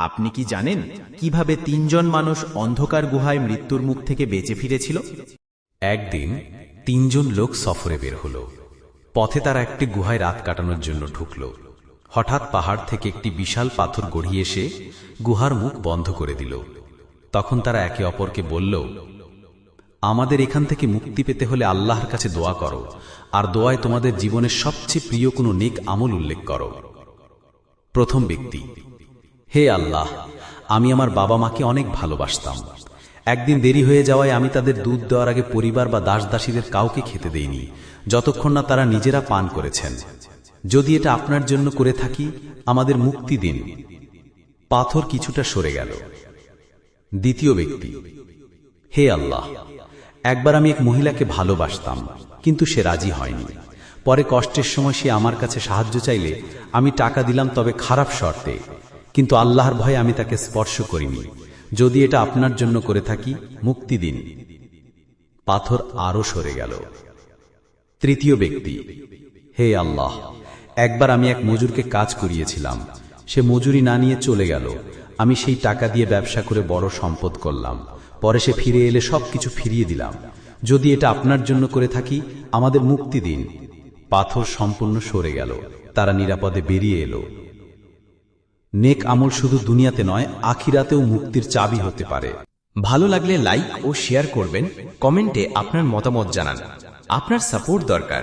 আপনি কি জানেন কিভাবে তিনজন মানুষ অন্ধকার গুহায় মৃত্যুর মুখ থেকে বেঁচে ফিরেছিল? একদিন তিনজন লোক সফরে বের হল। পথে তারা একটি গুহায় রাত কাটানোর জন্য ঢুকল। হঠাৎ পাহাড় থেকে একটি বিশাল পাথর গড়িয়ে এসে গুহার মুখ বন্ধ করে দিল। তখন তারা একে অপরকে বলল, আমাদের এখান থেকে মুক্তি পেতে হলে আল্লাহর কাছে দোয়া করো, আর দোয়ায় তোমাদের জীবনের সবচেয়ে প্রিয় কোনো নেক আমল উল্লেখ করো। প্রথম ব্যক্তি: হে আল্লাহ, আমি আমার বাবা মাকে অনেক ভালোবাসতাম। একদিন দেরি হয়ে যাওয়ায় আমি তাদের দুধ দেওয়ার আগে পরিবার বা দাসদাসীদের কাউকে খেতে দেইনি, যতক্ষণ না তারা নিজেরা পান করেছেন। যদি এটা আপনার জন্য করে থাকি, আমাদের মুক্তি দিন। পাথর কিছুটা সরে গেল। দ্বিতীয় ব্যক্তি: হে আল্লাহ, একবার আমি এক মহিলাকে ভালোবাসতাম, কিন্তু সে রাজি হয়নি। পরে কষ্টের সময় সে আমার কাছে সাহায্য চাইলে আমি টাকা দিলাম, তবে খারাপ শর্তে। কিন্তু আল্লাহর ভয়ে আমি তাকে স্পর্শ করিনি। যদি এটা আপনার জন্য করে থাকি, মুক্তি দিন। পাথর আরো সরে গেল। তৃতীয় ব্যক্তি: হে আল্লাহ, একবার আমি এক মজুরকে কাজ করিয়েছিলাম। সে মজুরি না নিয়ে চলে গেল। আমি সেই টাকা দিয়ে ব্যবসা করে বড় সম্পদ করলাম। পরে সে ফিরে এলে সবকিছু ফিরিয়ে দিলাম। যদি এটা আপনার জন্য করে থাকি, আমাদের মুক্তি দিন। পাথর সম্পূর্ণ সরে গেল। তারা নিরাপদে বেরিয়ে এলো। নেক আমল শুধু দুনিয়াতে নয়, আখিরাতেও মুক্তির চাবি হতে পারে। ভালো লাগলে লাইক ও শেয়ার করবেন, কমেন্টে আপনার মতামত জানান। আপনার সাপোর্ট দরকার।